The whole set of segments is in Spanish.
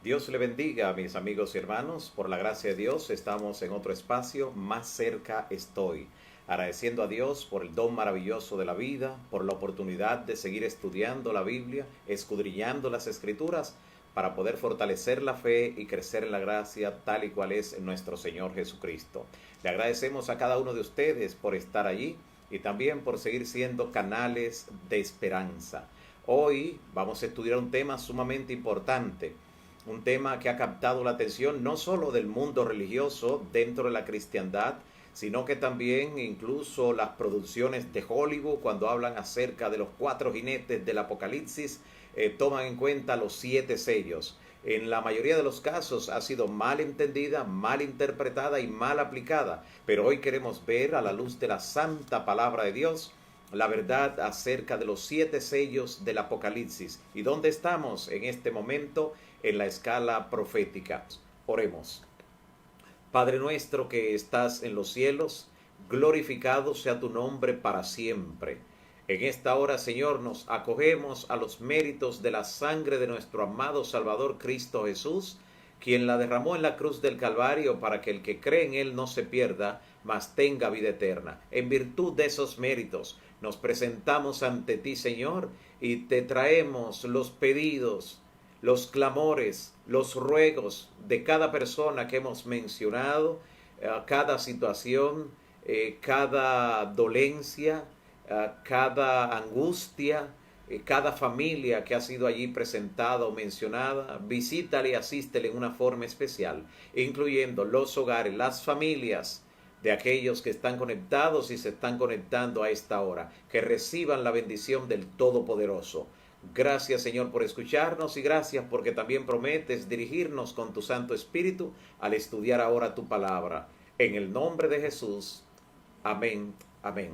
Dios le bendiga, mis amigos y hermanos. Por la gracia de Dios estamos en otro espacio, Más cerca estoy. Agradeciendo a Dios por el don maravilloso de la vida, por la oportunidad de seguir estudiando la Biblia, escudriñando las Escrituras, para poder fortalecer la fe y crecer en la gracia tal y cual es nuestro Señor Jesucristo. Le agradecemos a cada uno de ustedes por estar allí y también por seguir siendo canales de esperanza. Hoy vamos a estudiar un tema sumamente importante, un tema que ha captado la atención no solo del mundo religioso dentro de la cristiandad, sino que también incluso las producciones de Hollywood, cuando hablan acerca de los 4 jinetes del Apocalipsis, toman en cuenta los 7 sellos. En la mayoría de los casos ha sido mal entendida, mal interpretada y mal aplicada, pero hoy queremos ver a la luz de la santa palabra de Dios la verdad acerca de los 7 sellos del Apocalipsis. ¿Y dónde estamos en este momento en la escala profética? Oremos. Padre nuestro que estás en los cielos, glorificado sea tu nombre para siempre. En esta hora, Señor, nos acogemos a los méritos de la sangre de nuestro amado Salvador Cristo Jesús, quien la derramó en la cruz del Calvario para que el que cree en Él no se pierda, mas tenga vida eterna. En virtud de esos méritos, nos presentamos ante ti, Señor, y te traemos los pedidos, los clamores, los ruegos de cada persona que hemos mencionado, cada situación, cada dolencia, cada angustia, cada familia que ha sido allí presentada o mencionada. Visítale y asístele en una forma especial, incluyendo los hogares, las familias de aquellos que están conectados y se están conectando a esta hora, que reciban la bendición del Todopoderoso. Gracias, Señor, por escucharnos y gracias porque también prometes dirigirnos con tu Santo Espíritu al estudiar ahora tu palabra. En el nombre de Jesús. Amén. Amén.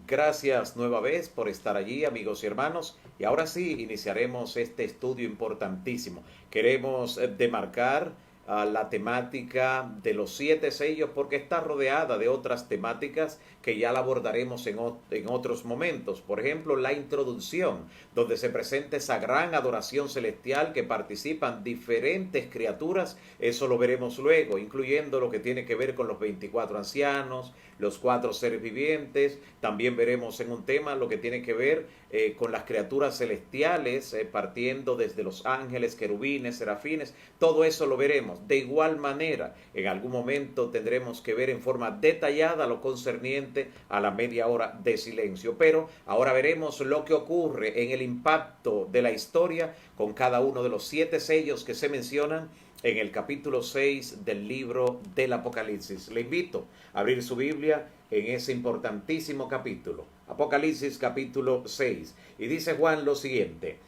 Gracias nueva vez por estar allí, amigos y hermanos. Y ahora sí, iniciaremos este estudio importantísimo. Queremos demarcar la temática de los 7 sellos porque está rodeada de otras temáticas que ya la abordaremos en otros momentos. Por ejemplo, la introducción, donde se presenta esa gran adoración celestial que participan diferentes criaturas. Eso lo veremos luego, incluyendo lo que tiene que ver con los 24 ancianos, los 4 seres vivientes. También veremos en un tema lo que tiene que ver con las criaturas celestiales, partiendo desde los ángeles, querubines, serafines. Todo eso lo veremos. De igual manera, en algún momento tendremos que ver en forma detallada lo concerniente a la media hora de silencio. Pero ahora veremos lo que ocurre en el impacto de la historia con cada uno de los 7 sellos que se mencionan en el capítulo 6 del libro del Apocalipsis. Le invito a abrir su Biblia en ese importantísimo capítulo. Apocalipsis capítulo 6. Y dice Juan lo siguiente: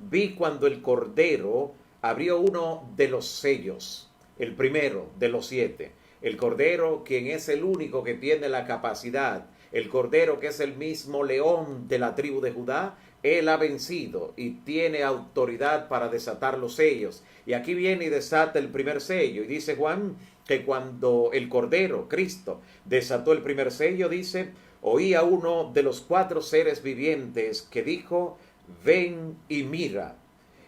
vi cuando el Cordero abrió uno de los sellos, el primero de los 7. El Cordero, quien es el único que tiene la capacidad, el Cordero que es el mismo león de la tribu de Judá, él ha vencido y tiene autoridad para desatar los sellos. Y aquí viene y desata el primer sello. Y dice Juan que cuando el Cordero, Cristo, desató el primer sello, dice, oí a uno de los 4 seres vivientes que dijo, ven y mira.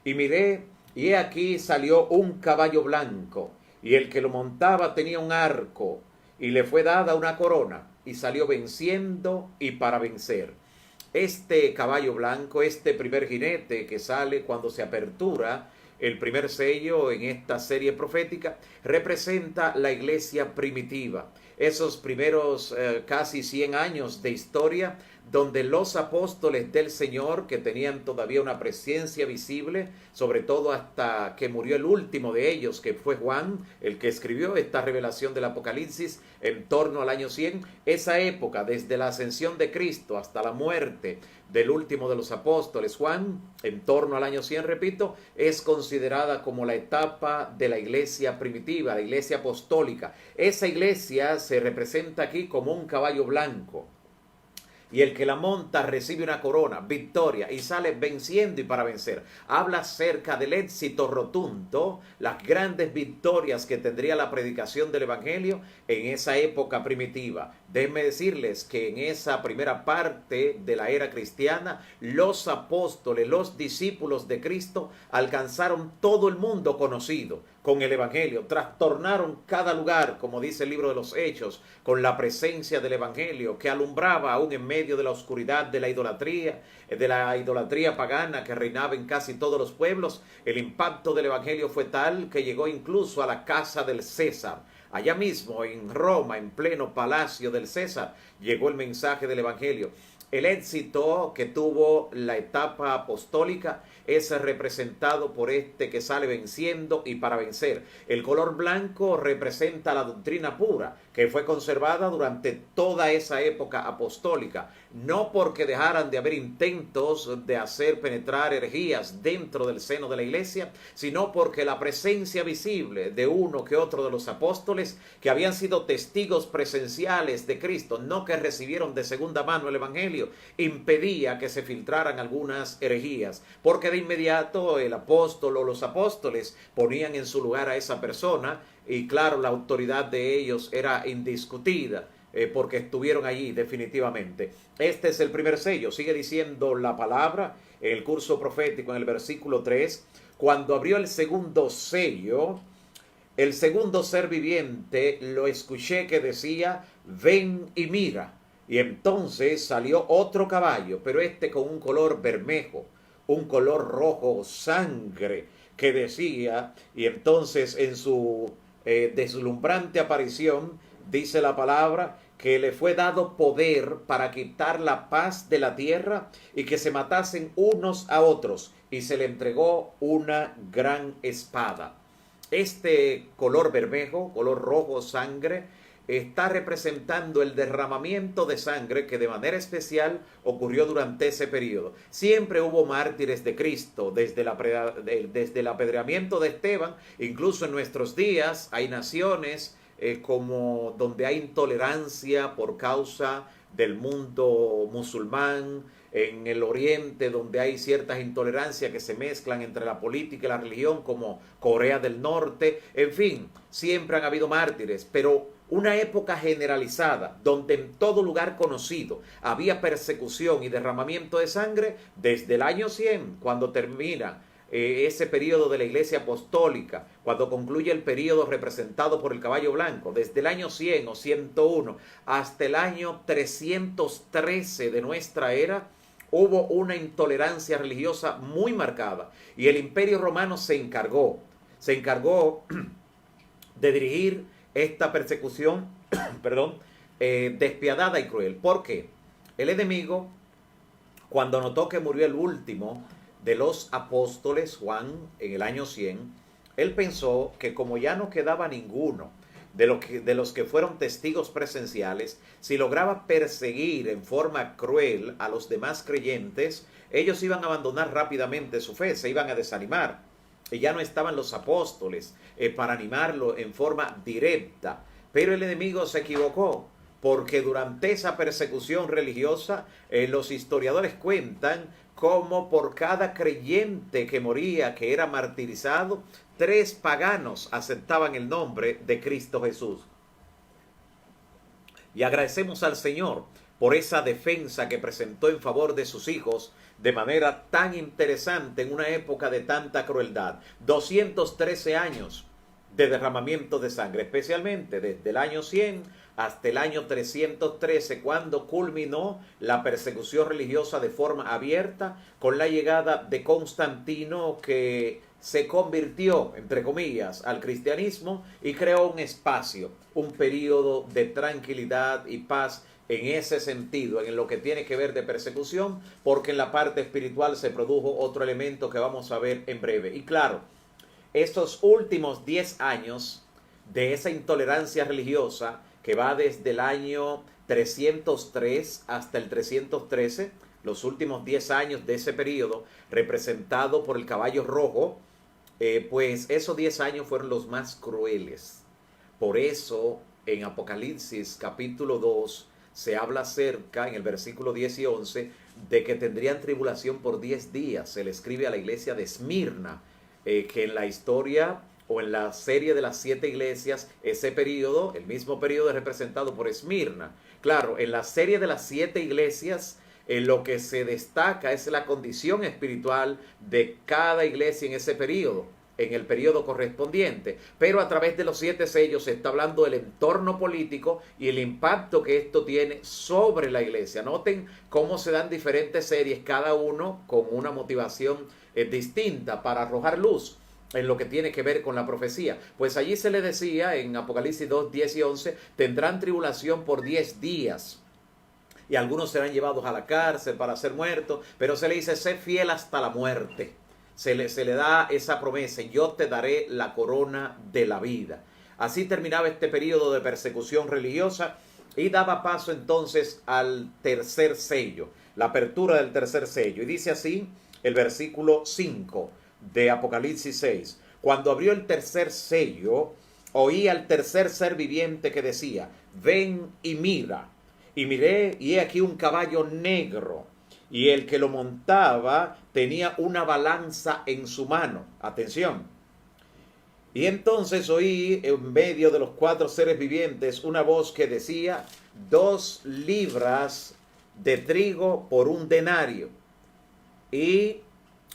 Y miré, y he aquí salió un caballo blanco, y el que lo montaba tenía un arco, y le fue dada una corona, y salió venciendo y para vencer. Este caballo blanco, este primer jinete que sale cuando se apertura el primer sello en esta serie profética, representa la iglesia primitiva. Esos primeros casi 100 años de historia, donde los apóstoles del Señor, que tenían todavía una presencia visible, sobre todo hasta que murió el último de ellos, que fue Juan, el que escribió esta revelación del Apocalipsis en torno al año 100, esa época, desde la ascensión de Cristo hasta la muerte del último de los apóstoles, Juan, en torno al año 100, repito, es considerada como la etapa de la iglesia primitiva, la iglesia apostólica. Esa iglesia se representa aquí como un caballo blanco. y el que la monta recibe una corona, victoria, y sale venciendo y para vencer. Habla acerca del éxito rotundo, las grandes victorias que tendría la predicación del Evangelio en esa época primitiva. Déjenme decirles que en esa primera parte de la era cristiana, los apóstoles, los discípulos de Cristo alcanzaron todo el mundo conocido con el Evangelio, trastornaron cada lugar, como dice el libro de los Hechos, con la presencia del Evangelio que alumbraba aún en medio de la oscuridad de la idolatría pagana que reinaba en casi todos los pueblos. El impacto del Evangelio fue tal que llegó incluso a la casa del César. Allá mismo en Roma, en pleno palacio del César, llegó el mensaje del Evangelio. El éxito que tuvo la etapa apostólica es representado por este que sale venciendo y para vencer. El color blanco representa la doctrina pura, que fue conservada durante toda esa época apostólica, no porque dejaran de haber intentos de hacer penetrar herejías dentro del seno de la iglesia, sino porque la presencia visible de uno que otro de los apóstoles que habían sido testigos presenciales de Cristo, no que recibieron de segunda mano el Evangelio, impedía que se filtraran algunas herejías, porque de inmediato el apóstol o los apóstoles ponían en su lugar a esa persona y claro, la autoridad de ellos era indiscutida. Porque estuvieron allí definitivamente. Este es el primer sello. Sigue diciendo la palabra en el curso profético en el versículo 3. Cuando abrió el segundo sello, el segundo ser viviente lo escuché que decía: ven y mira. Y entonces salió otro caballo, pero este con un color bermejo, un color rojo sangre, que decía, y entonces en su deslumbrante aparición dice la palabra que le fue dado poder para quitar la paz de la tierra y que se matasen unos a otros, y se le entregó una gran espada. Este color bermejo, color rojo sangre, está representando el derramamiento de sangre que de manera especial ocurrió durante ese periodo. Siempre hubo mártires de Cristo, desde el apedreamiento de Esteban, incluso en nuestros días hay naciones como donde hay intolerancia por causa del mundo musulmán, en el oriente donde hay ciertas intolerancias que se mezclan entre la política y la religión, como Corea del Norte. En fin, siempre han habido mártires, pero una época generalizada donde en todo lugar conocido había persecución y derramamiento de sangre desde el año 100, cuando termina ese periodo de la iglesia apostólica, cuando concluye el periodo representado por el caballo blanco, desde el año 100 o 101 hasta el año 313 de nuestra era, hubo una intolerancia religiosa muy marcada, y el Imperio Romano se encargó de dirigir esta persecución despiadada y cruel. ¿Por qué? El enemigo, cuando notó que murió el último de los apóstoles, Juan, en el año 100, él pensó que como ya no quedaba ninguno de los que fueron testigos presenciales, si lograba perseguir en forma cruel a los demás creyentes, ellos iban a abandonar rápidamente su fe, se iban a desanimar, y ya no estaban los apóstoles para animarlo en forma directa. Pero el enemigo se equivocó, porque durante esa persecución religiosa, los historiadores cuentan cómo por cada creyente que moría, que era martirizado, 3 paganos aceptaban el nombre de Cristo Jesús. Y agradecemos al Señor por esa defensa que presentó en favor de sus hijos de manera tan interesante en una época de tanta crueldad. 213 años de derramamiento de sangre, especialmente desde el año 100 hasta el año 313, cuando culminó la persecución religiosa de forma abierta con la llegada de Constantino, que se convirtió, entre comillas, al cristianismo y creó un espacio, un periodo de tranquilidad y paz en ese sentido, en lo que tiene que ver de persecución, porque en la parte espiritual se produjo otro elemento que vamos a ver en breve. Y claro, estos últimos 10 años de esa intolerancia religiosa, que va desde el año 303 hasta el 313, los últimos 10 años de ese periodo, representado por el caballo rojo, pues esos 10 años fueron los más crueles. Por eso, en Apocalipsis capítulo 2, se habla cerca en el versículo 10 y 11 de que tendrían tribulación por 10 días. Se le escribe a la iglesia de Esmirna, que en la historia o en la serie de las 7 iglesias, ese periodo, el mismo periodo es representado por Esmirna. Claro, en la serie de las 7 iglesias, lo que se destaca es la condición espiritual de cada iglesia en ese periodo, en el periodo correspondiente, pero a través de los 7 sellos se está hablando del entorno político y el impacto que esto tiene sobre la iglesia. Noten cómo se dan diferentes series, cada uno con una motivación distinta para arrojar luz en lo que tiene que ver con la profecía. Pues allí se le decía en Apocalipsis 2, 10 y 11, tendrán tribulación por 10 días. Y algunos serán llevados a la cárcel para ser muertos, pero se le dice, sé fiel hasta la muerte. Se le da esa promesa, yo te daré la corona de la vida. Así terminaba este periodo de persecución religiosa y daba paso entonces al tercer sello, la apertura del tercer sello. Y dice así el versículo 5 de Apocalipsis 6. Cuando abrió el tercer sello, oí al tercer ser viviente que decía, ven y mira. Y miré, y he aquí un caballo negro, y el que lo montaba tenía una balanza en su mano. Atención. Y entonces oí en medio de los 4 seres vivientes una voz que decía, 2 libras de trigo por 1 denario. Y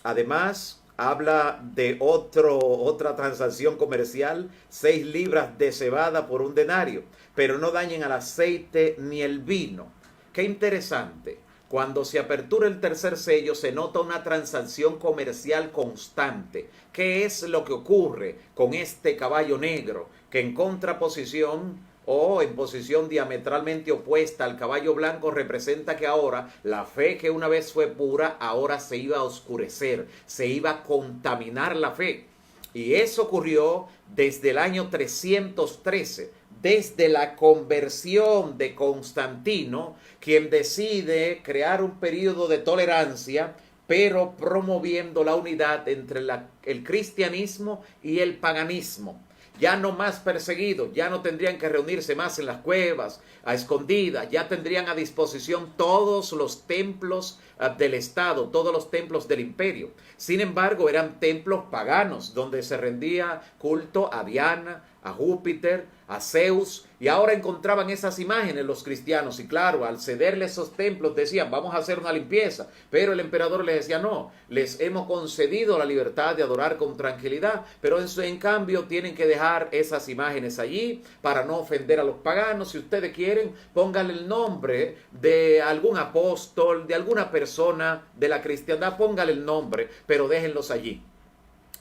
además habla de otra transacción comercial, 6 libras de cebada por 1 denario, pero no dañen al aceite ni el vino. Qué interesante. Cuando se apertura el tercer sello se nota una transacción comercial constante. ¿Qué es lo que ocurre con este caballo negro? Que en contraposición o en posición diametralmente opuesta al caballo blanco representa que ahora la fe que una vez fue pura, ahora se iba a oscurecer, se iba a contaminar la fe. Y eso ocurrió desde el año 313, desde la conversión de Constantino, quien decide crear un periodo de tolerancia, pero promoviendo la unidad entre el cristianismo y el paganismo. Ya no más perseguidos, ya no tendrían que reunirse más en las cuevas, a escondidas, ya tendrían a disposición todos los templos del Estado, todos los templos del imperio. Sin embargo, eran templos paganos, donde se rendía culto a Diana, a Júpiter, a Zeus, y ahora encontraban esas imágenes los cristianos, y claro, al cederle esos templos decían, vamos a hacer una limpieza, pero el emperador les decía, no, les hemos concedido la libertad de adorar con tranquilidad, pero en cambio tienen que dejar esas imágenes allí para no ofender a los paganos. Si ustedes quieren, pónganle el nombre de algún apóstol, de alguna persona de la cristiandad, pónganle el nombre, pero déjenlos allí.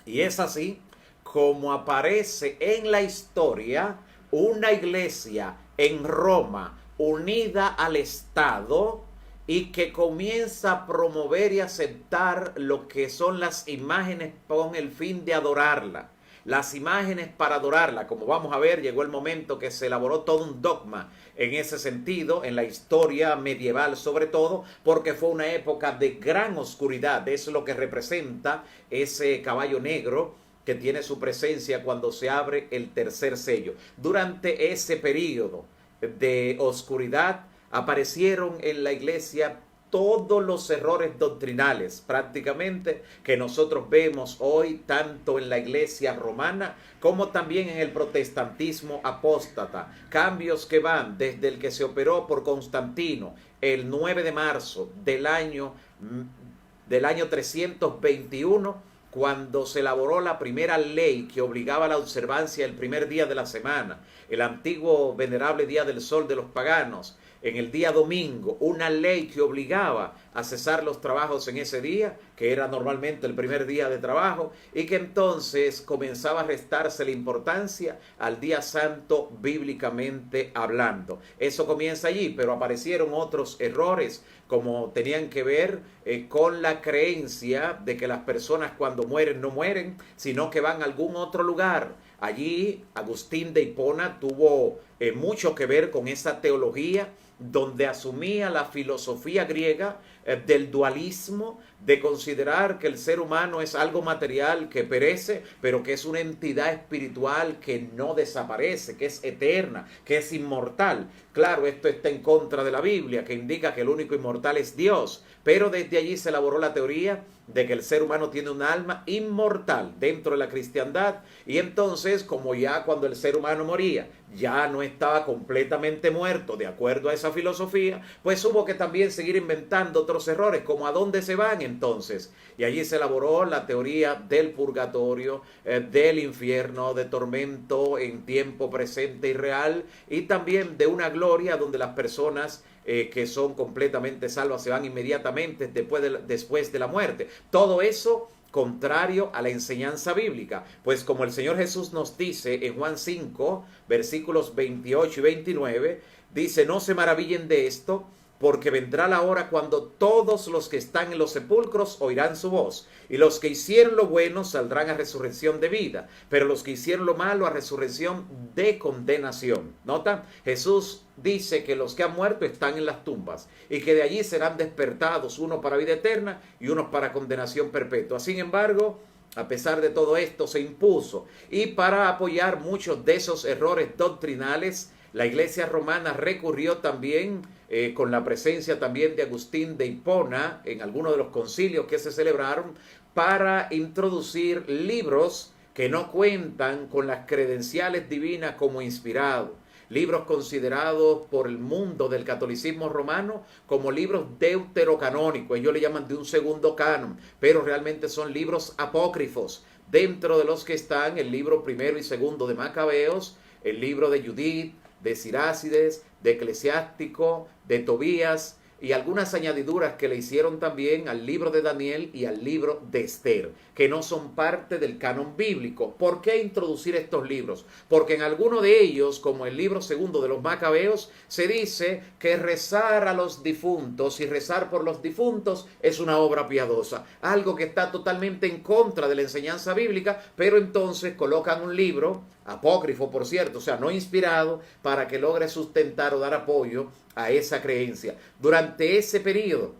Y es así como aparece en la historia una iglesia en Roma unida al Estado y que comienza a promover y aceptar lo que son las imágenes con el fin de adorarla. Las imágenes para adorarla, como vamos a ver, llegó el momento que se elaboró todo un dogma en ese sentido, en la historia medieval sobre todo, porque fue una época de gran oscuridad. Es lo que representa ese caballo negro que tiene su presencia cuando se abre el tercer sello. Durante ese periodo de oscuridad aparecieron en la iglesia todos los errores doctrinales prácticamente que nosotros vemos hoy tanto en la iglesia romana como también en el protestantismo apóstata. Cambios que van desde el que se operó por Constantino el 9 de marzo del año 321, cuando se elaboró la primera ley que obligaba a la observancia el primer día de la semana, el antiguo venerable día del sol de los paganos, en el día domingo, una ley que obligaba a cesar los trabajos en ese día, que era normalmente el primer día de trabajo, y que entonces comenzaba a restarse la importancia al día santo bíblicamente hablando. Eso comienza allí, pero aparecieron otros errores, como tenían que ver con la creencia de que las personas cuando mueren no mueren, sino que van a algún otro lugar. Allí Agustín de Hipona tuvo mucho que ver con esa teología donde asumía la filosofía griega del dualismo, de considerar que el ser humano es algo material que perece, pero que es una entidad espiritual que no desaparece, que es eterna, que es inmortal. Claro, esto está en contra de la Biblia, que indica que el único inmortal es Dios, pero desde allí se elaboró la teoría de que el ser humano tiene un alma inmortal dentro de la cristiandad, y entonces, como ya cuando el ser humano moría, ya no estaba completamente muerto de acuerdo a esa filosofía, pues hubo que también seguir inventando otros errores, como a dónde se van entonces. Y allí se elaboró la teoría del purgatorio, del infierno, de tormento en tiempo presente y real, y también de una gloria donde las personas que son completamente salvas se van inmediatamente después de la muerte. Todo eso contrario a la enseñanza bíblica, pues como el Señor Jesús nos dice en Juan 5, versículos 28 y 29, dice: no se maravillen de esto, porque vendrá la hora cuando todos los que están en los sepulcros oirán su voz, y los que hicieron lo bueno saldrán a resurrección de vida, pero los que hicieron lo malo a resurrección de condenación. ¿Nota? Jesús dice que los que han muerto están en las tumbas y que de allí serán despertados, unos para vida eterna y unos para condenación perpetua. Sin embargo, a pesar de todo esto, se impuso, y para apoyar muchos de esos errores doctrinales, la Iglesia romana recurrió también con la presencia también de Agustín de Hipona en algunos de los concilios que se celebraron, para introducir libros que no cuentan con las credenciales divinas como inspirados. Libros considerados por el mundo del catolicismo romano como libros deuterocanónicos. Ellos le llaman de un segundo canon, pero realmente son libros apócrifos, dentro de los que están el libro primero y segundo de Macabeos, el libro de Judith, de Sirácides, de Eclesiástico, de Tobías, y algunas añadiduras que le hicieron también al libro de Daniel y al libro de Esther, que no son parte del canon bíblico. ¿Por qué introducir estos libros? Porque en alguno de ellos, como el libro segundo de los Macabeos, se dice que rezar a los difuntos y rezar por los difuntos es una obra piadosa, algo que está totalmente en contra de la enseñanza bíblica, pero entonces colocan un libro apócrifo, por cierto, o sea, no inspirado, para que logre sustentar o dar apoyo a esa creencia. Durante ese periodo,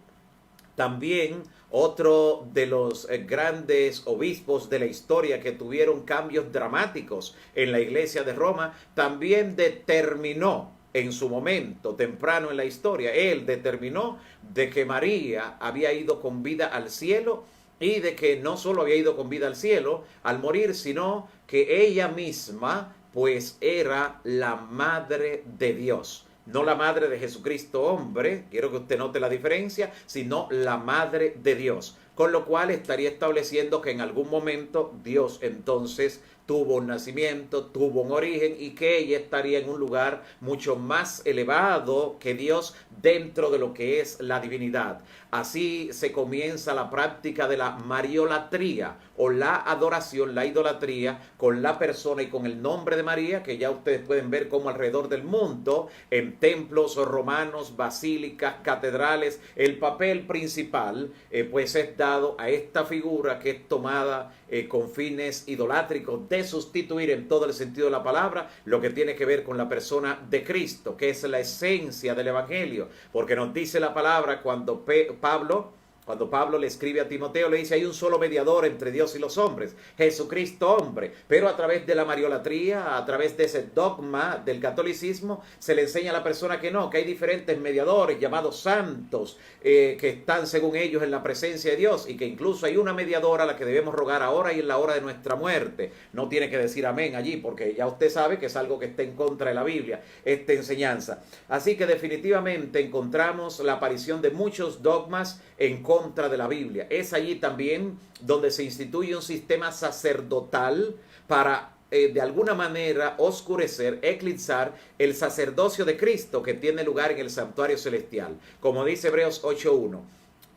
también otro de los grandes obispos de la historia que tuvieron cambios dramáticos en la iglesia de Roma, también determinó en su momento temprano en la historia, él determinó de que María había ido con vida al cielo, y de que no solo había ido con vida al cielo al morir, sino que ella misma pues era la madre de Dios. No la madre de Jesucristo hombre, quiero que usted note la diferencia, sino la madre de Dios. Con lo cual estaría estableciendo que en algún momento Dios entonces tuvo un nacimiento, tuvo un origen, y que ella estaría en un lugar mucho más elevado que Dios dentro de lo que es la divinidad. Así se comienza la práctica de la mariolatría, o la adoración, la idolatría con la persona y con el nombre de María, que ya ustedes pueden ver cómo alrededor del mundo, en templos romanos, basílicas, catedrales, el papel principal pues es dado a esta figura que es tomada con fines idolátricos, de sustituir en todo el sentido de la palabra lo que tiene que ver con la persona de Cristo, que es la esencia del Evangelio, porque nos dice la palabra cuando Pablo le escribe a Timoteo, le dice: hay un solo mediador entre Dios y los hombres, Jesucristo hombre. Pero a través de la mariolatría, a través de ese dogma del catolicismo, se le enseña a la persona que no, que hay diferentes mediadores llamados santos, que están según ellos en la presencia de Dios, y que incluso hay una mediadora a la que debemos rogar ahora y en la hora de nuestra muerte. No tiene que decir amén allí, porque ya usted sabe que es algo que está en contra de la Biblia, esta enseñanza. Así que definitivamente encontramos la aparición de muchos dogmas en contra de la Biblia. Es allí también donde se instituye un sistema sacerdotal para de alguna manera oscurecer, eclipsar el sacerdocio de Cristo que tiene lugar en el santuario celestial. Como dice Hebreos 8:1,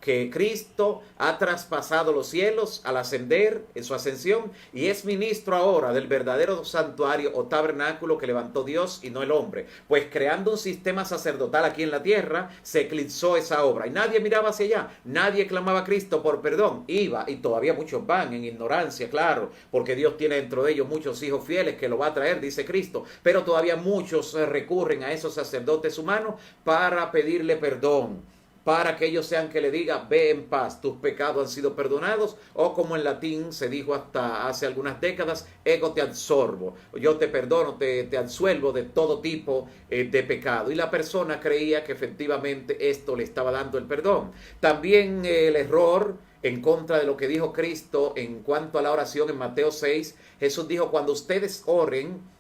que Cristo ha traspasado los cielos al ascender en su ascensión, y es ministro ahora del verdadero santuario o tabernáculo que levantó Dios y no el hombre. Pues creando un sistema sacerdotal aquí en la tierra, se eclipsó esa obra y nadie miraba hacia allá, nadie clamaba a Cristo por perdón. Iba, y todavía muchos van en ignorancia, claro, porque Dios tiene dentro de ellos muchos hijos fieles que lo va a traer, dice Cristo, pero todavía muchos recurren a esos sacerdotes humanos para pedirle perdón. para aquellos sean que le diga, ve en paz, tus pecados han sido perdonados, o como en latín se dijo hasta hace algunas décadas, ego te absorbo, yo te perdono, te absuelvo de todo tipo de pecado. Y la persona creía que efectivamente esto le estaba dando el perdón. También el error en contra de lo que dijo Cristo en cuanto a la oración en Mateo 6, Jesús dijo, cuando ustedes oren,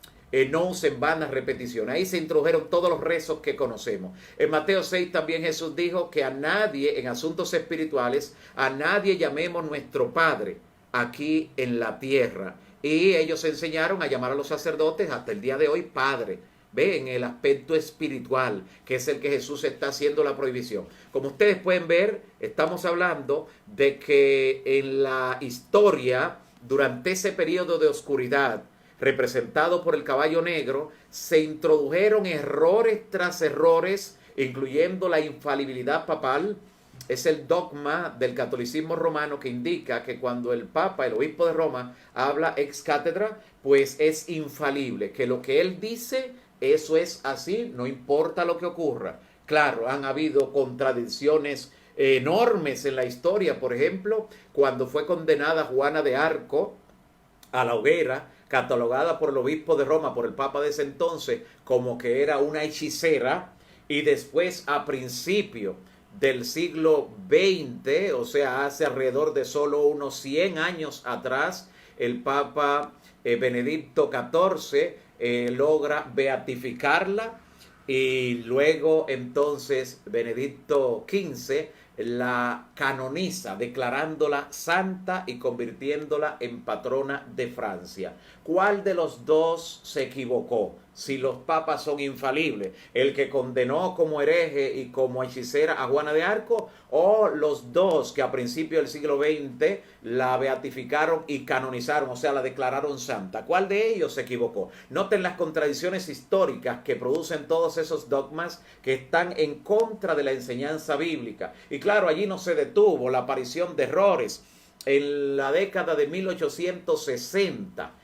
no usen vanas repeticiones. Ahí se introdujeron todos los rezos que conocemos. En Mateo 6 también Jesús dijo que a nadie, en asuntos espirituales, a nadie llamemos nuestro Padre aquí en la tierra. Y ellos enseñaron a llamar a los sacerdotes hasta el día de hoy Padre. Ve, en el aspecto espiritual, que es el que Jesús está haciendo la prohibición. Como ustedes pueden ver, estamos hablando de que en la historia, durante ese periodo de oscuridad, representado por el caballo negro, se introdujeron errores tras errores, incluyendo la infalibilidad papal. Es el dogma del catolicismo romano que indica que cuando el Papa, el obispo de Roma, habla ex cátedra, pues es infalible, que lo que él dice, eso es así, no importa lo que ocurra. Claro, han habido contradicciones enormes en la historia. Por ejemplo, cuando fue condenada Juana de Arco a la hoguera, catalogada por el obispo de Roma, por el Papa de ese entonces, como que era una hechicera, y después a principio del siglo XX, o sea, hace alrededor de solo unos 100 años atrás, el Papa Benedicto XIV logra beatificarla, y luego entonces Benedicto XV la canoniza, declarándola santa y convirtiéndola en patrona de Francia. ¿Cuál de los dos se equivocó? Si los papas son infalibles, el que condenó como hereje y como hechicera a Juana de Arco, o los dos que a principios del siglo XX la beatificaron y canonizaron, o sea, la declararon santa. ¿Cuál de ellos se equivocó? Noten las contradicciones históricas que producen todos esos dogmas que están en contra de la enseñanza bíblica. Y claro, allí no se detuvo la aparición de errores. En la década de 1860,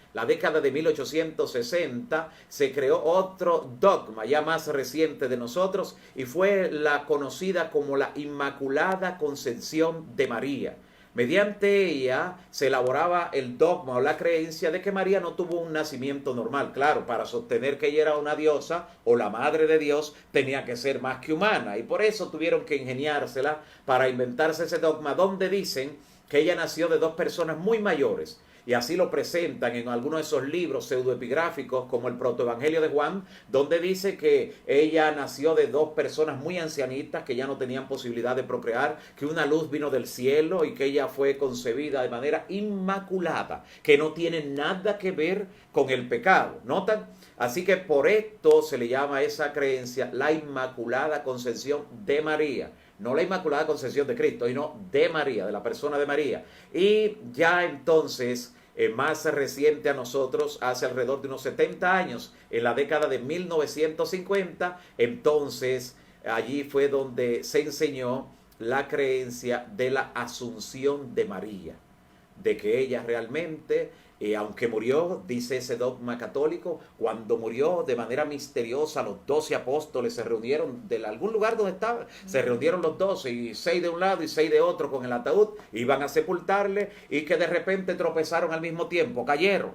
se creó otro dogma ya más reciente de nosotros, y fue la conocida como la Inmaculada Concepción de María. Mediante ella se elaboraba el dogma o la creencia de que María no tuvo un nacimiento normal. Claro, para sostener que ella era una diosa o la madre de Dios, tenía que ser más que humana, y por eso tuvieron que ingeniársela para inventarse ese dogma donde dicen que ella nació de dos personas muy mayores. Y así lo presentan en algunos de esos libros pseudoepigráficos, como el Protoevangelio de Juan, donde dice que ella nació de dos personas muy ancianitas que ya no tenían posibilidad de procrear, que una luz vino del cielo y que ella fue concebida de manera inmaculada, que no tiene nada que ver con el pecado. ¿Notan? Así que por esto se le llama a esa creencia la Inmaculada Concepción de María. No la Inmaculada Concepción de Cristo, sino de María, de la persona de María. Y ya entonces, más reciente a nosotros, hace alrededor de unos 70 años, en la década de 1950, entonces allí fue donde se enseñó la creencia de la Asunción de María, de que ella realmente, aunque murió, dice ese dogma católico, cuando murió de manera misteriosa, los 12 apóstoles se reunieron de algún lugar donde estaban, se reunieron los 12, y 6 de un lado y 6 de otro con el ataúd, iban a sepultarle, y que de repente tropezaron al mismo tiempo, cayeron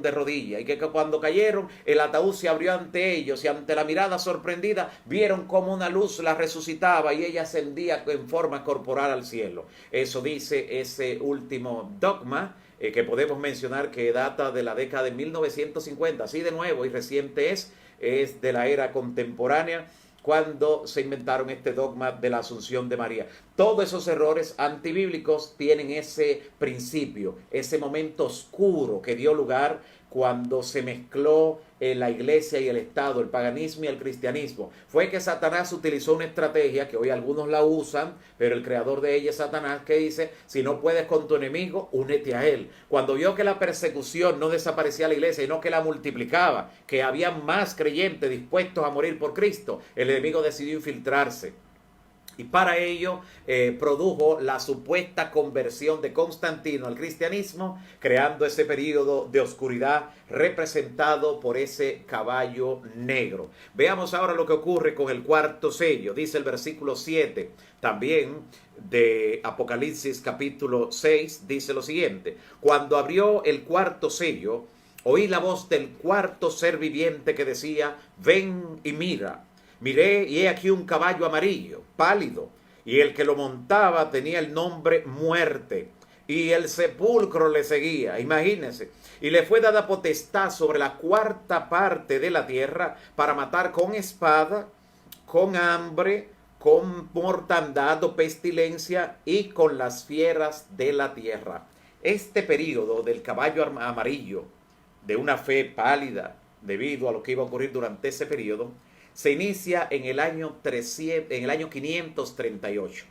de rodillas, y que cuando cayeron el ataúd se abrió ante ellos, y ante la mirada sorprendida vieron como una luz la resucitaba y ella ascendía en forma corporal al cielo. Eso dice ese último dogma, que podemos mencionar que data de la década de 1950, así de nuevo y reciente es de la era contemporánea, cuando se inventaron este dogma de la Asunción de María. Todos esos errores antibíblicos tienen ese principio, ese momento oscuro que dio lugar cuando se mezcló la iglesia y el Estado, el paganismo y el cristianismo. Fue que Satanás utilizó una estrategia que hoy algunos la usan, pero el creador de ella es Satanás, que dice: si no puedes con tu enemigo, únete a él. Cuando vio que la persecución no desaparecía la iglesia, sino que la multiplicaba, que había más creyentes dispuestos a morir por Cristo, el enemigo decidió infiltrarse Y para ello produjo la supuesta conversión de Constantino al cristianismo, creando ese periodo de oscuridad representado por ese caballo negro. Veamos ahora lo que ocurre con el cuarto sello. Dice el versículo 7 también de Apocalipsis capítulo 6, dice lo siguiente: cuando abrió el cuarto sello, oí la voz del cuarto ser viviente que decía: ven y mira. Miré y he aquí un caballo amarillo, pálido, y el que lo montaba tenía el nombre Muerte, y el sepulcro le seguía. Imagínense. Y le fue dada potestad sobre la cuarta parte de la tierra para matar con espada, con hambre, con mortandad o pestilencia y con las fieras de la tierra. Este periodo del caballo amarillo, de una fe pálida, debido a lo que iba a ocurrir durante ese periodo, se inicia en el año 538.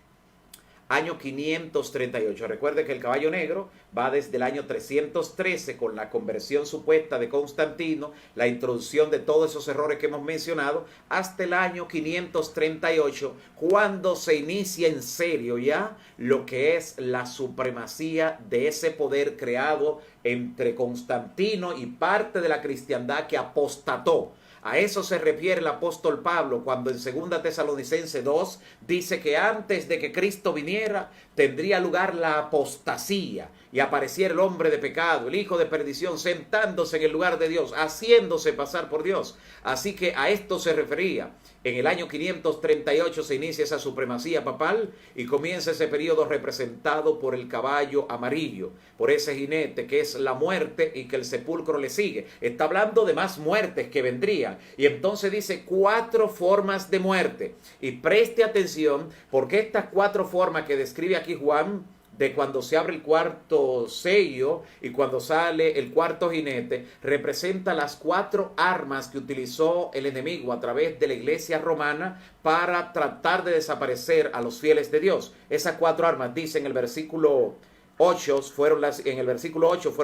Año 538. Recuerde que el caballo negro va desde el año 313 con la conversión supuesta de Constantino, la introducción de todos esos errores que hemos mencionado, hasta el año 538, cuando se inicia en serio ya lo que es la supremacía de ese poder creado entre Constantino y parte de la cristiandad que apostató. A eso se refiere el apóstol Pablo cuando en 2 Tesalonicenses 2 dice que antes de que Cristo viniera tendría lugar la apostasía y apareciera el hombre de pecado, el hijo de perdición, sentándose en el lugar de Dios, haciéndose pasar por Dios. Así que a esto se refería. En el año 538 se inicia esa supremacía papal y comienza ese periodo representado por el caballo amarillo, por ese jinete que es la muerte y que el sepulcro le sigue. Está hablando de más muertes que vendrían. Y entonces dice 4 formas de muerte. Y preste atención porque estas 4 formas que describe aquí Juan, de cuando se abre el cuarto sello y cuando sale el cuarto jinete, representa las 4 armas que utilizó el enemigo a través de la iglesia romana para tratar de desaparecer a los fieles de Dios. Esas 4 armas, dice en el versículo 8, fueron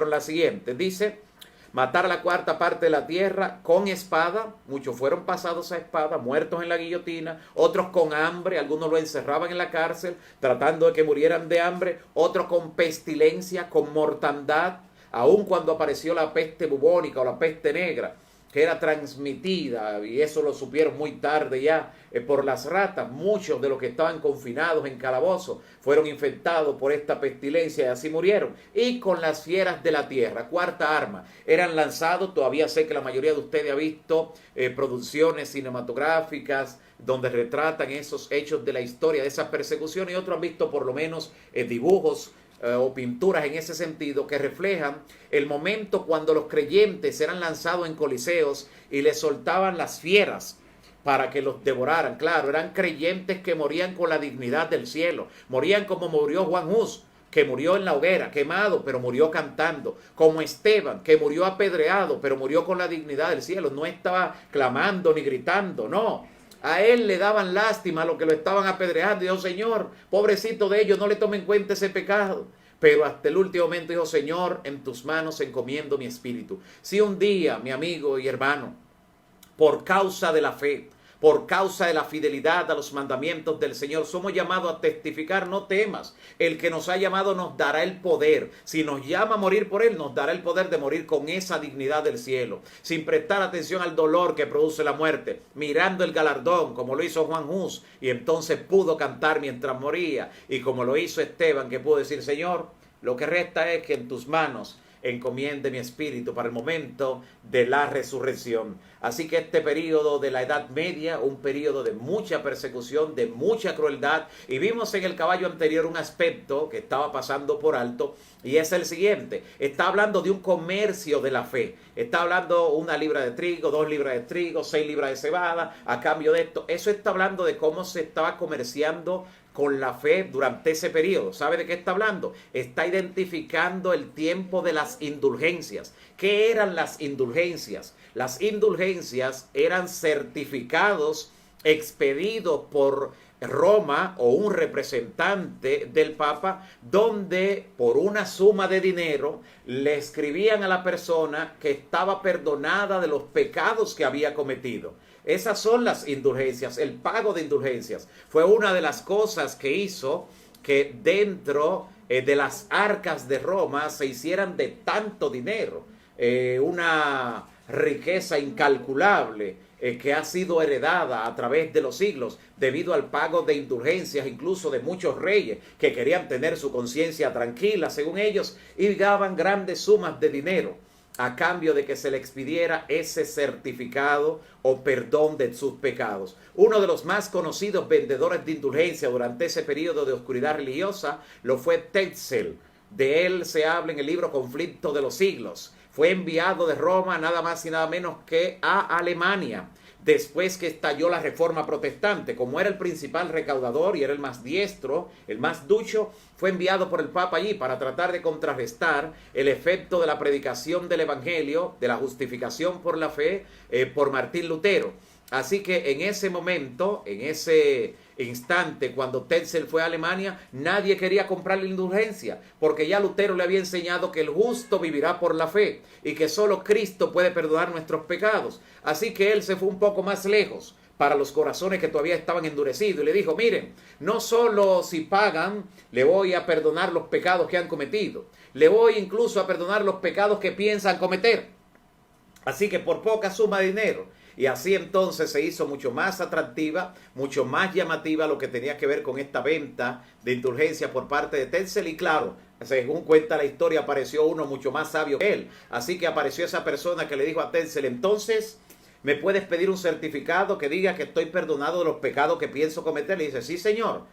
las siguientes. Dice: matar a la cuarta parte de la tierra con espada. Muchos fueron pasados a espada, muertos en la guillotina, otros con hambre, algunos lo encerraban en la cárcel tratando de que murieran de hambre, otros con pestilencia, con mortandad, aun cuando apareció la peste bubónica o la peste negra, que era transmitida, y eso lo supieron muy tarde ya, por las ratas. Muchos de los que estaban confinados en calabozos fueron infectados por esta pestilencia y así murieron. Y con las fieras de la tierra, cuarta arma, eran lanzados. Todavía sé que la mayoría de ustedes ha visto producciones cinematográficas donde retratan esos hechos de la historia de esas persecuciones, y otros han visto por lo menos dibujos o pinturas en ese sentido que reflejan el momento cuando los creyentes eran lanzados en coliseos y les soltaban las fieras para que los devoraran. Claro, eran creyentes que morían con la dignidad del cielo, morían como murió Juan Hus, que murió en la hoguera, quemado, pero murió cantando, como Esteban, que murió apedreado, pero murió con la dignidad del cielo, no estaba clamando ni gritando, no. A él le daban lástima a los que lo estaban apedreando. Dijo: Señor, pobrecito de ellos, no le tomen en cuenta ese pecado. Pero hasta el último momento dijo: Señor, en tus manos encomiendo mi espíritu. Si un día, mi amigo y hermano, por causa de la fe, por causa de la fidelidad a los mandamientos del Señor, somos llamados a testificar, no temas. El que nos ha llamado nos dará el poder. Si nos llama a morir por Él, nos dará el poder de morir con esa dignidad del cielo, sin prestar atención al dolor que produce la muerte, mirando el galardón, como lo hizo Juan Hus, y entonces pudo cantar mientras moría, y como lo hizo Esteban, que pudo decir: Señor, lo que resta es que en tus manos encomiende mi espíritu para el momento de la resurrección. Así que este periodo de la Edad Media, un periodo de mucha persecución, de mucha crueldad, y vimos en el caballo anterior un aspecto que estaba pasando por alto, y es el siguiente: está hablando de un comercio de la fe. Está hablando 1 libra de trigo, 2 libras de trigo, 6 libras de cebada a cambio de esto. Eso está hablando de cómo se estaba comerciando con la fe durante ese periodo. ¿Sabe de qué está hablando? Está identificando el tiempo de las indulgencias. ¿Qué eran las indulgencias? Las indulgencias eran certificados expedidos por Roma o un representante del Papa, donde por una suma de dinero le escribían a la persona que estaba perdonada de los pecados que había cometido. Esas son las indulgencias, el pago de indulgencias. Fue una de las cosas que hizo que dentro de las arcas de Roma se hicieran de tanto dinero, una riqueza incalculable que ha sido heredada a través de los siglos debido al pago de indulgencias, incluso de muchos reyes que querían tener su conciencia tranquila, según ellos, y daban grandes sumas de dinero a cambio de que se le expidiera ese certificado o perdón de sus pecados. Uno de los más conocidos vendedores de indulgencia durante ese periodo de oscuridad religiosa lo fue Tetzel. De él se habla en el libro Conflicto de los Siglos. Fue enviado de Roma nada más y nada menos que a Alemania, después que estalló la Reforma Protestante. Como era el principal recaudador y era el más diestro, el más ducho, fue enviado por el Papa allí para tratar de contrarrestar el efecto de la predicación del Evangelio, de la justificación por la fe, por Martín Lutero. Así que en ese momento, en ese instante, cuando Tetzel fue a Alemania, nadie quería comprar la indulgencia, porque ya Lutero le había enseñado que el justo vivirá por la fe y que solo Cristo puede perdonar nuestros pecados. Así que él se fue un poco más lejos para los corazones que todavía estaban endurecidos y le dijo: miren, no solo si pagan le voy a perdonar los pecados que han cometido, le voy incluso a perdonar los pecados que piensan cometer. Así que por poca suma de dinero. Y así entonces se hizo mucho más atractiva, mucho más llamativa lo que tenía que ver con esta venta de indulgencia por parte de Tetzel. Y claro, según cuenta la historia, apareció uno mucho más sabio que él. Así que apareció esa persona que le dijo a Tetzel: entonces, ¿me puedes pedir un certificado que diga que estoy perdonado de los pecados que pienso cometer? Le dice: sí, señor.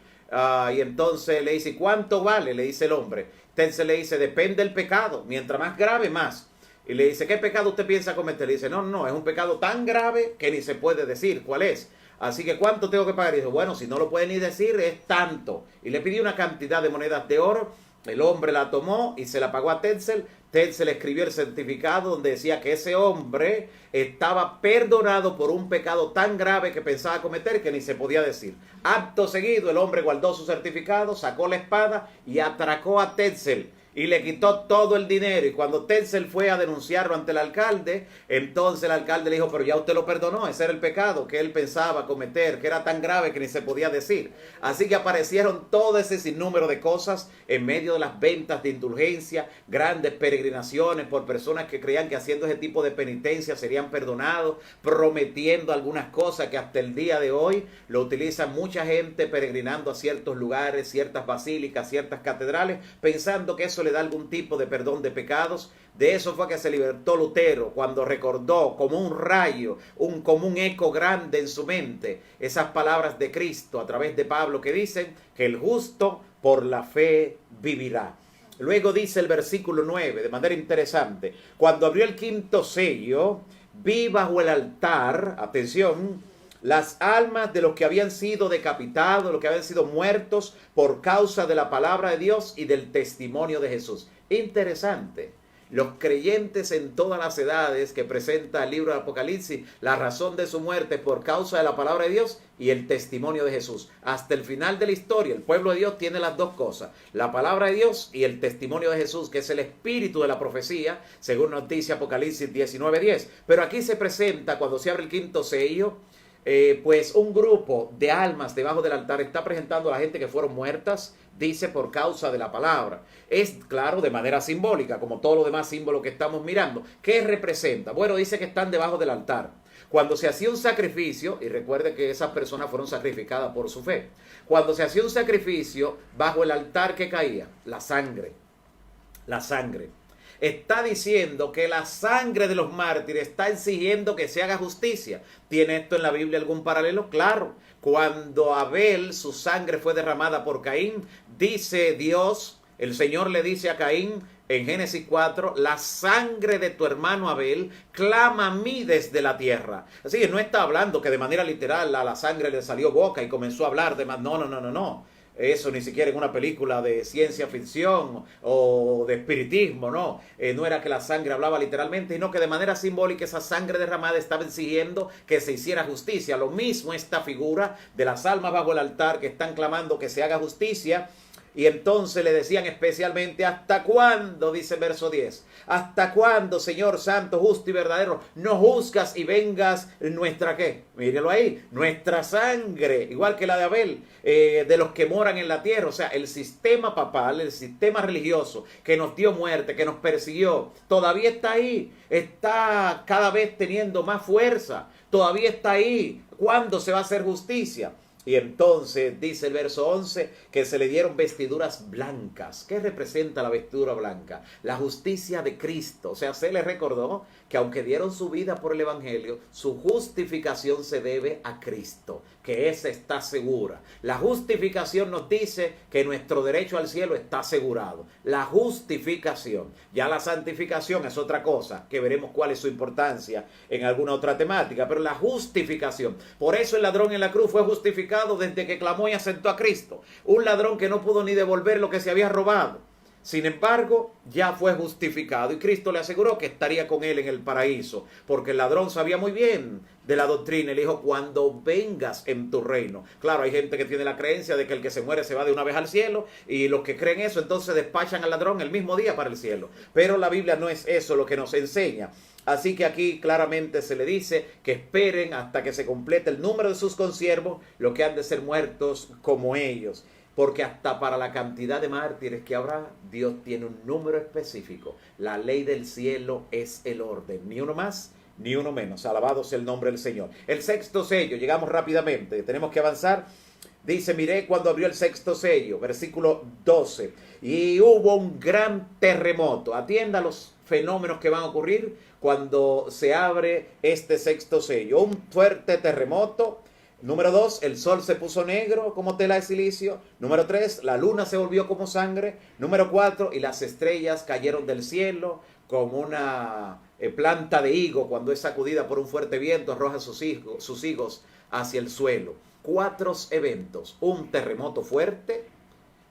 Y entonces le dice: ¿cuánto vale? Le dice el hombre. Tetzel le dice: depende del pecado. Mientras más grave, más. Y le dice: ¿qué pecado usted piensa cometer? Le dice: no, es un pecado tan grave que ni se puede decir cuál es. Así que ¿cuánto tengo que pagar? Y dice: bueno, si no lo puede ni decir, es tanto. Y le pidió una cantidad de monedas de oro. El hombre la tomó y se la pagó a Tetzel. Tetzel escribió el certificado donde decía que ese hombre estaba perdonado por un pecado tan grave que pensaba cometer que ni se podía decir. Acto seguido, el hombre guardó su certificado, sacó la espada y atracó a Tetzel y le quitó todo el dinero. Y cuando Tetzel fue a denunciarlo ante el alcalde, entonces el alcalde le dijo: pero ya usted lo perdonó, ese era el pecado que él pensaba cometer, que era tan grave que ni se podía decir. Así que aparecieron todo ese sinnúmero de cosas en medio de las ventas de indulgencia, grandes peregrinaciones por personas que creían que haciendo ese tipo de penitencia serían perdonados, prometiendo algunas cosas que hasta el día de hoy lo utilizan mucha gente peregrinando a ciertos lugares, ciertas basílicas, ciertas catedrales, pensando que eso le da algún tipo de perdón de pecados. De eso fue que se libertó Lutero, cuando recordó como un rayo, como un eco grande en su mente, esas palabras de Cristo a través de Pablo que dicen que el justo por la fe vivirá. Luego dice el versículo 9 de manera interesante: cuando abrió el quinto sello, vi bajo el altar, atención, las almas de los que habían sido decapitados, los que habían sido muertos por causa de la palabra de Dios y del testimonio de Jesús. Interesante. Los creyentes en todas las edades que presenta el libro de Apocalipsis, la razón de su muerte es por causa de la palabra de Dios y el testimonio de Jesús. Hasta el final de la historia, el pueblo de Dios tiene las dos cosas: la palabra de Dios y el testimonio de Jesús, que es el espíritu de la profecía, según nos dice Apocalipsis 19:10. Pero aquí se presenta, cuando se abre el quinto sello, pues un grupo de almas debajo del altar está presentando a la gente que fueron muertas, dice, por causa de la palabra. Es claro, de manera simbólica, como todos los demás símbolos que estamos mirando. ¿Qué representa? Bueno, dice que están debajo del altar. Cuando se hacía un sacrificio, y recuerde que esas personas fueron sacrificadas por su fe, cuando se hacía un sacrificio, bajo el altar, ¿qué caía? La sangre. La sangre. Está diciendo que la sangre de los mártires está exigiendo que se haga justicia. ¿Tiene esto en la Biblia algún paralelo? Claro. Cuando Abel, su sangre fue derramada por Caín, dice Dios, el Señor le dice a Caín en Génesis 4, la sangre de tu hermano Abel clama a mí desde la tierra. Así que no está hablando que de manera literal a la sangre le salió boca y comenzó a hablar de más. No. eso ni siquiera en una película de ciencia ficción o de espiritismo, no. No era que la sangre hablaba literalmente, sino que de manera simbólica esa sangre derramada estaba exigiendo que se hiciera justicia. Lo mismo esta figura de las almas bajo el altar que están clamando que se haga justicia. Y entonces le decían especialmente, ¿hasta cuándo? Dice el verso 10. ¿Hasta cuándo, Señor Santo, justo y verdadero, no juzgas y vengas nuestra qué? Mírelo ahí, nuestra sangre, igual que la de Abel, de los que moran en la tierra. O sea, el sistema papal, el sistema religioso que nos dio muerte, que nos persiguió, todavía está ahí. Está cada vez teniendo más fuerza. Todavía está ahí. ¿Cuándo se va a hacer justicia? Y entonces dice el verso 11 que se le dieron vestiduras blancas. ¿Qué representa la vestidura blanca? La justicia de Cristo. O sea, se le recordó que aunque dieron su vida por el Evangelio, su justificación se debe a Cristo, que esa está segura. La justificación nos dice que nuestro derecho al cielo está asegurado. La justificación. Ya la santificación es otra cosa, que veremos cuál es su importancia en alguna otra temática, pero la justificación. Por eso el ladrón en la cruz fue justificado desde que clamó y aceptó a Cristo. Un ladrón que no pudo ni devolver lo que se había robado. Sin embargo, ya fue justificado y Cristo le aseguró que estaría con él en el paraíso, porque el ladrón sabía muy bien de la doctrina y le dijo, cuando vengas en tu reino. Claro, hay gente que tiene la creencia de que el que se muere se va de una vez al cielo, y los que creen eso entonces despachan al ladrón el mismo día para el cielo. Pero la Biblia no es eso lo que nos enseña. Así que aquí claramente se le dice que esperen hasta que se complete el número de sus consiervos, los que han de ser muertos como ellos. Porque hasta para la cantidad de mártires que habrá, Dios tiene un número específico. La ley del cielo es el orden. Ni uno más, ni uno menos. Alabado sea el nombre del Señor. El sexto sello, llegamos rápidamente, tenemos que avanzar. Dice, miré cuando abrió el sexto sello, versículo 12. Y hubo un gran terremoto. Atienda los fenómenos que van a ocurrir cuando se abre este sexto sello. Un fuerte terremoto. Número 2, el sol se puso negro como tela de silicio. Número 3, la luna se volvió como sangre. Número 4, y las estrellas cayeron del cielo como una planta de higo cuando es sacudida por un fuerte viento, arroja sus higos hacia el suelo. 4 eventos, un terremoto fuerte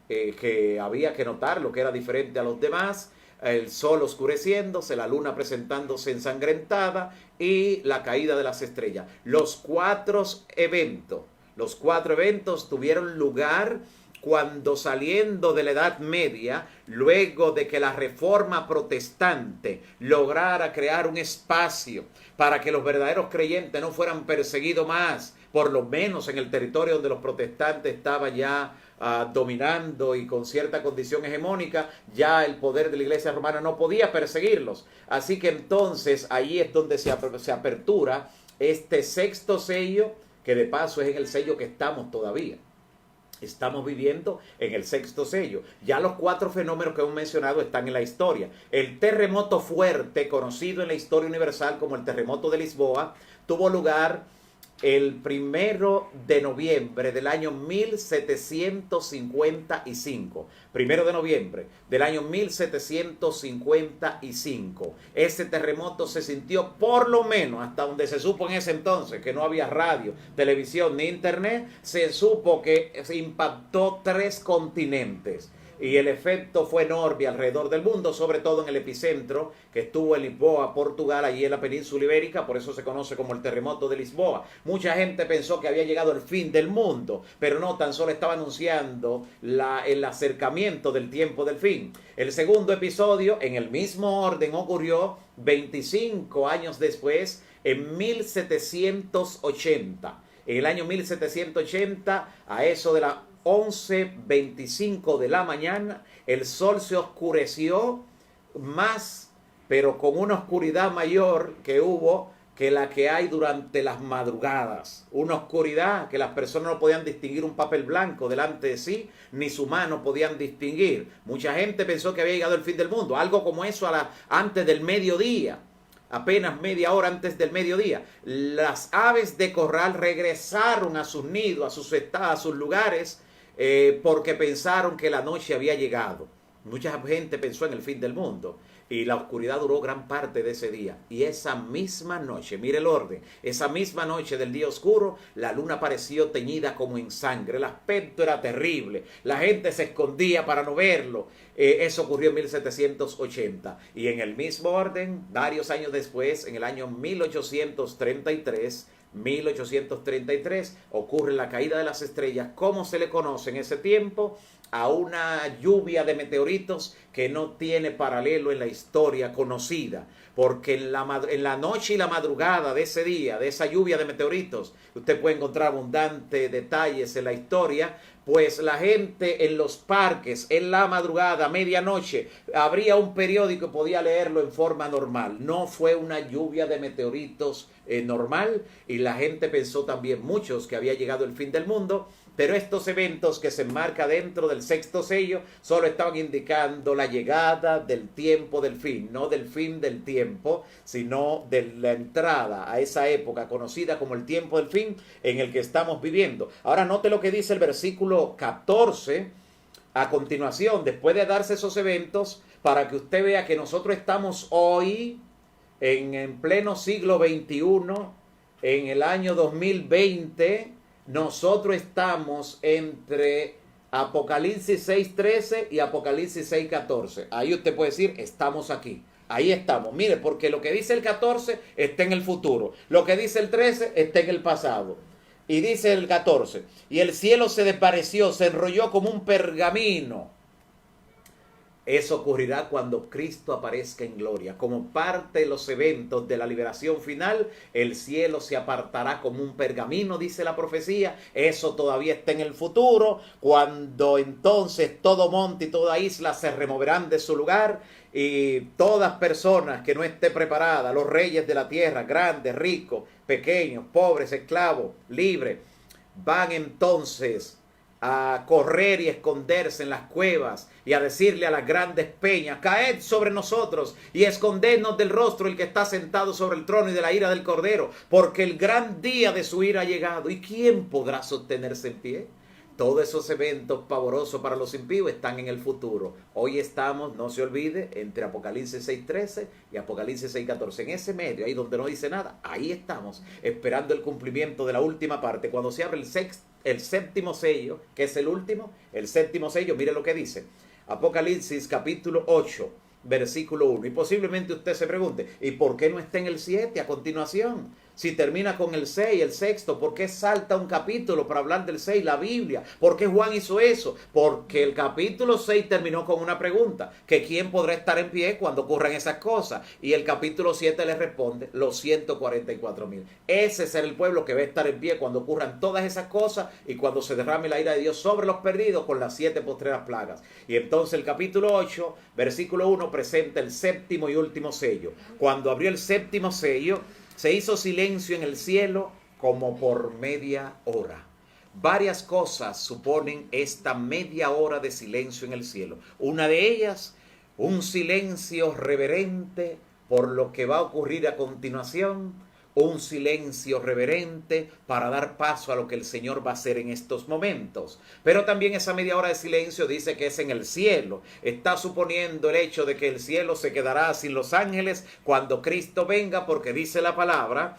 que había que notar lo que era diferente a los demás, el sol oscureciéndose, la luna presentándose ensangrentada y la caída de las estrellas. Los cuatro eventos tuvieron lugar cuando, saliendo de la Edad Media, luego de que la Reforma Protestante lograra crear un espacio para que los verdaderos creyentes no fueran perseguidos más, por lo menos en el territorio donde los protestantes estaban ya dominando y con cierta condición hegemónica, ya el poder de la Iglesia romana no podía perseguirlos. Así que entonces ahí es donde se apertura este sexto sello, que de paso es en el sello que estamos todavía. Estamos viviendo en el sexto sello. Ya los 4 fenómenos que hemos mencionado están en la historia. El terremoto fuerte, conocido en la historia universal como el terremoto de Lisboa, tuvo lugar el 1 de noviembre del año 1755. 1 de noviembre del año 1755. Ese terremoto se sintió, por lo menos hasta donde se supo en ese entonces, que no había radio, televisión ni internet, se supo que se impactó 3 continentes. Y el efecto fue enorme alrededor del mundo, sobre todo en el epicentro, que estuvo en Lisboa, Portugal, allí en la península ibérica. Por eso se conoce como el terremoto de Lisboa. Mucha gente pensó que había llegado el fin del mundo, pero no, tan solo estaba anunciando el acercamiento del tiempo del fin. El segundo episodio, en el mismo orden, ocurrió 25 años después, en 1780. En el año 1780, a eso de la 11:25 de la mañana, el sol se oscureció más, pero con una oscuridad mayor que la que hay durante las madrugadas. Una oscuridad que las personas no podían distinguir un papel blanco delante de sí, ni su mano podían distinguir. Mucha gente pensó que había llegado el fin del mundo, algo como eso antes del mediodía. Apenas media hora antes del mediodía, las aves de corral regresaron a sus nidos, a sus lugares, porque pensaron que la noche había llegado. Mucha gente pensó en el fin del mundo. y la oscuridad duró gran parte de ese día. Y esa misma noche, mire el orden, esa misma noche del día oscuro, la luna apareció teñida como en sangre. El aspecto era terrible. La gente se escondía para no verlo. Eso ocurrió en 1780. Y en el mismo orden, varios años después, en el año 1833, ocurre la caída de las estrellas. ¿Cómo se le conoce en ese tiempo? A una lluvia de meteoritos que no tiene paralelo en la historia conocida, porque en la noche y la madrugada de ese día, de esa lluvia de meteoritos, usted puede encontrar abundantes detalles en la historia, pues la gente en los parques, en la madrugada, medianoche, abría un periódico y podía leerlo en forma normal. No fue una lluvia de meteoritos normal, y la gente pensó también, muchos, que había llegado el fin del mundo. Pero estos eventos que se enmarcan dentro del sexto sello solo estaban indicando la llegada del tiempo del fin, no del fin del tiempo, sino de la entrada a esa época conocida como el tiempo del fin en el que estamos viviendo. Ahora note lo que dice el versículo 14 a continuación, después de darse esos eventos, para que usted vea que nosotros estamos hoy en pleno siglo XXI, en el año 2020. Nosotros estamos entre Apocalipsis 6:13 y Apocalipsis 6:14. Ahí usted puede decir, estamos aquí. Ahí estamos. Mire, porque lo que dice el 14 está en el futuro. Lo que dice el 13 está en el pasado. Y dice el 14, y el cielo se desvaneció, se enrolló como un pergamino. Eso ocurrirá cuando Cristo aparezca en gloria. Como parte de los eventos de la liberación final, el cielo se apartará como un pergamino, dice la profecía. Eso todavía está en el futuro, cuando entonces todo monte y toda isla se removerán de su lugar, y todas personas que no esté preparada, los reyes de la tierra, grandes, ricos, pequeños, pobres, esclavos, libres, van entonces a correr y esconderse en las cuevas y a decirle a las grandes peñas, caed sobre nosotros y escondednos del rostro el que está sentado sobre el trono y de la ira del Cordero, porque el gran día de su ira ha llegado. ¿Y quién podrá sostenerse en pie? Todos esos eventos pavorosos para los impíos están en el futuro. Hoy estamos, no se olvide, entre Apocalipsis 6:13 y Apocalipsis 6:14. En ese medio, ahí donde no dice nada, ahí estamos, esperando el cumplimiento de la última parte. Cuando se abre el séptimo sello, que es el último, el séptimo sello, mire lo que dice. Apocalipsis capítulo 8, versículo 1. Y posiblemente usted se pregunte, ¿y por qué no está en el 7 a continuación? Si termina con el 6, el sexto, ¿por qué salta un capítulo para hablar del 6, la Biblia? ¿Por qué Juan hizo eso? Porque el capítulo 6 terminó con una pregunta, que ¿quién podrá estar en pie cuando ocurran esas cosas? Y el capítulo 7 le responde, los 144,000. Ese será el pueblo que va a estar en pie cuando ocurran todas esas cosas y cuando se derrame la ira de Dios sobre los perdidos con las 7 postreras plagas. Y entonces el capítulo 8, versículo 1, presenta el séptimo y último sello. Cuando abrió el séptimo sello, se hizo silencio en el cielo como por media hora. Varias cosas suponen esta media hora de silencio en el cielo. Una de ellas, un silencio reverente por lo que va a ocurrir a continuación. Un silencio reverente para dar paso a lo que el Señor va a hacer en estos momentos. Pero también esa media hora de silencio dice que es en el cielo. Está suponiendo el hecho de que el cielo se quedará sin los ángeles cuando Cristo venga, porque dice la palabra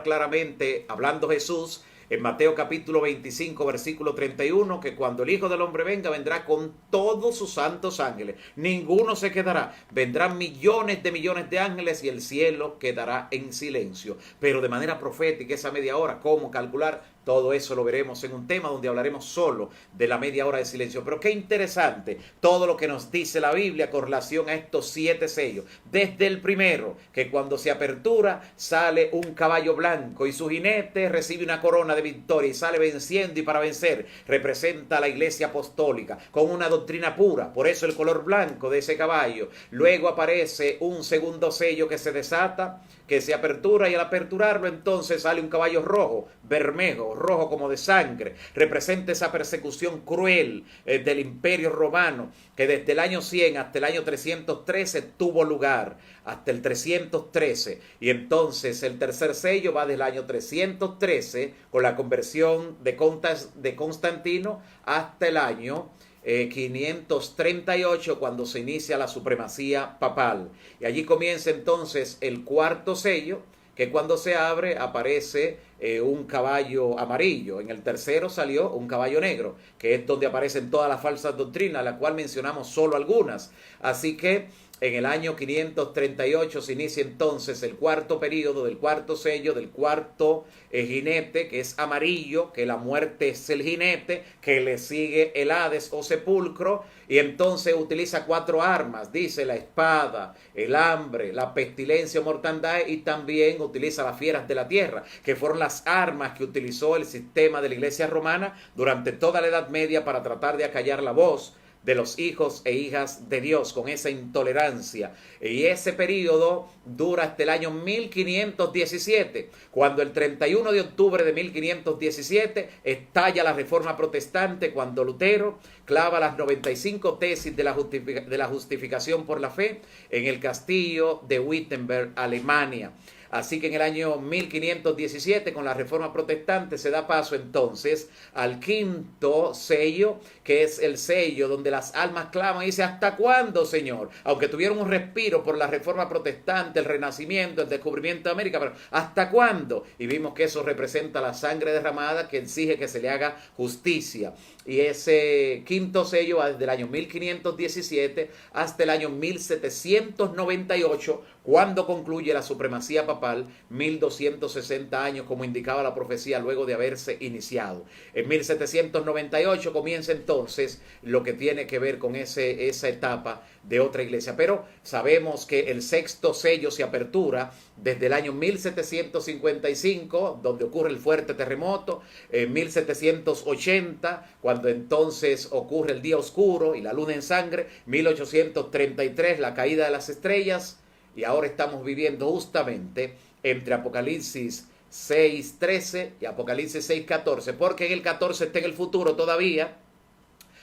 claramente, hablando Jesús, en Mateo capítulo 25, versículo 31, que cuando el Hijo del Hombre venga, vendrá con todos sus santos ángeles. Ninguno se quedará. Vendrán millones de ángeles y el cielo quedará en silencio. Pero de manera profética, esa media hora, ¿cómo calcular? Todo eso lo veremos en un tema donde hablaremos solo de la media hora de silencio. Pero qué interesante todo lo que nos dice la Biblia con relación a estos 7 sellos. Desde el primero, que cuando se apertura sale un caballo blanco y su jinete recibe una corona de victoria y sale venciendo, y para vencer representa a la iglesia apostólica con una doctrina pura. Por eso el color blanco de ese caballo. Luego aparece un segundo sello que se desata, que se apertura, y al aperturarlo entonces sale un caballo rojo, bermejo, rojo como de sangre. Representa esa persecución cruel del Imperio Romano, que desde el año 100 hasta el año 313 tuvo lugar, hasta el 313. Y entonces el tercer sello va desde el año 313 con la conversión de Constantino hasta el año 538, cuando se inicia la supremacía papal. Y allí comienza entonces el cuarto sello, que cuando se abre aparece un caballo amarillo. En el tercero salió un caballo negro, que es donde aparecen todas las falsas doctrinas, las cuales mencionamos solo algunas. Así que en el año 538 se inicia entonces el cuarto periodo del cuarto sello, del cuarto jinete, que es amarillo, que la muerte es el jinete, que le sigue el Hades o sepulcro, y entonces utiliza 4 armas, dice la espada, el hambre, la pestilencia o mortandad, y también utiliza las fieras de la tierra, que fueron las armas que utilizó el sistema de la iglesia romana durante toda la Edad Media para tratar de acallar la voz de los hijos e hijas de Dios con esa intolerancia. Y ese periodo dura hasta el año 1517, cuando el 31 de octubre de 1517 estalla la Reforma Protestante, cuando Lutero clava las 95 tesis de la justificación por la fe en el castillo de Wittenberg, Alemania. Así que en el año 1517, con la Reforma Protestante, se da paso entonces al quinto sello, que es el sello donde las almas claman y dice: ¿hasta cuándo, Señor? Aunque tuvieron un respiro por la Reforma Protestante, el Renacimiento, el descubrimiento de América, pero ¿hasta cuándo? Y vimos que eso representa la sangre derramada que exige que se le haga justicia. Y ese quinto sello va desde el año 1517 hasta el año 1798, cuando concluye la supremacía papal, 1260 años, como indicaba la profecía, luego de haberse iniciado. En 1798 comienza entonces lo que tiene que ver con esa etapa de otra iglesia. Pero sabemos que el sexto sello se apertura desde el año 1755, donde ocurre el fuerte terremoto, en 1780, cuando entonces ocurre el día oscuro y la luna en sangre, 1833, la caída de las estrellas, y ahora estamos viviendo justamente entre Apocalipsis 6:13 y Apocalipsis 6:14, porque en el 14 está en el futuro todavía,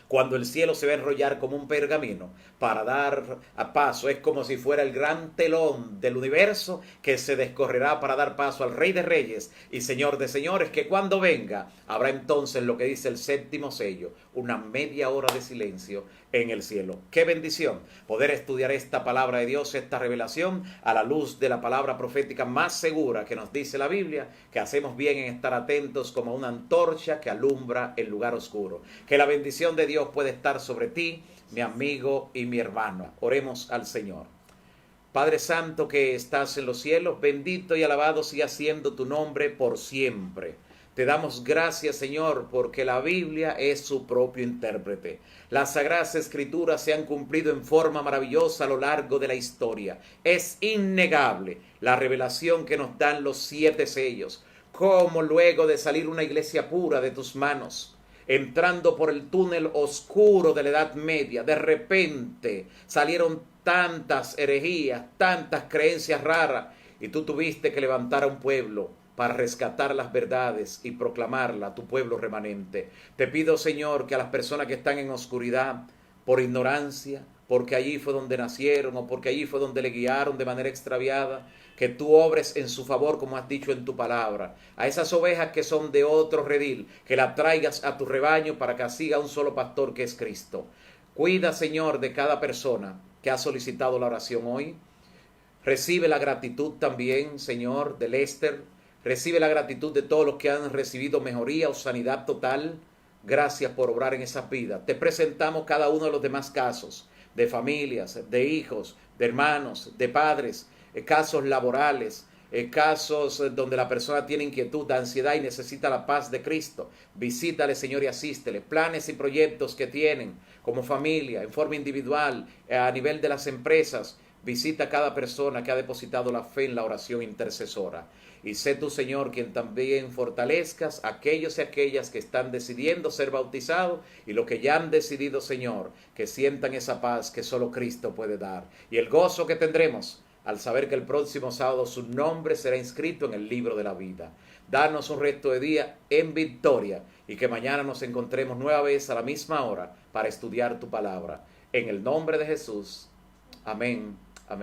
cuando el cielo se va a enrollar como un pergamino para dar a paso. Es como si fuera el gran telón del universo que se descorrerá para dar paso al Rey de Reyes y Señor de Señores, que cuando venga habrá entonces lo que dice el séptimo sello, una media hora de silencio en el cielo. ¡Qué bendición poder estudiar esta palabra de Dios, esta revelación, a la luz de la palabra profética más segura que nos dice la Biblia, que hacemos bien en estar atentos como una antorcha que alumbra el lugar oscuro! Que la bendición de Dios puede estar sobre ti, mi amigo y mi hermano. Oremos al Señor. Padre Santo que estás en los cielos, bendito y alabado siga siendo tu nombre por siempre. Te damos gracias, Señor, porque la Biblia es su propio intérprete. Las Sagradas Escrituras se han cumplido en forma maravillosa a lo largo de la historia. Es innegable la revelación que nos dan los 7 sellos. Cómo luego de salir una iglesia pura de tus manos, entrando por el túnel oscuro de la Edad Media, de repente salieron tantas herejías, tantas creencias raras, y tú tuviste que levantar a un pueblo para rescatar las verdades y proclamarla a tu pueblo remanente. Te pido, Señor, que a las personas que están en oscuridad por ignorancia, porque allí fue donde nacieron o porque allí fue donde le guiaron de manera extraviada, que tú obres en su favor, como has dicho en tu palabra. A esas ovejas que son de otro redil, que las traigas a tu rebaño para que siga un solo pastor, que es Cristo. Cuida, Señor, de cada persona que ha solicitado la oración hoy. Recibe la gratitud también, Señor, de Lester. Recibe la gratitud de todos los que han recibido mejoría o sanidad total. Gracias por obrar en esas vidas. Te presentamos cada uno de los demás casos, de familias, de hijos, de hermanos, de padres, casos laborales, casos donde la persona tiene inquietud, ansiedad y necesita la paz de Cristo. Visítale, Señor, y asístele. Planes y proyectos que tienen como familia, en forma individual, a nivel de las empresas. Visita a cada persona que ha depositado la fe en la oración intercesora. Y sé tú, Señor, quien también fortalezcas a aquellos y aquellas que están decidiendo ser bautizados y los que ya han decidido, Señor, que sientan esa paz que solo Cristo puede dar. Y el gozo que tendremos al saber que el próximo sábado su nombre será inscrito en el libro de la vida. Danos un resto de día en victoria y que mañana nos encontremos nueva vez a la misma hora para estudiar tu palabra. En el nombre de Jesús. Amén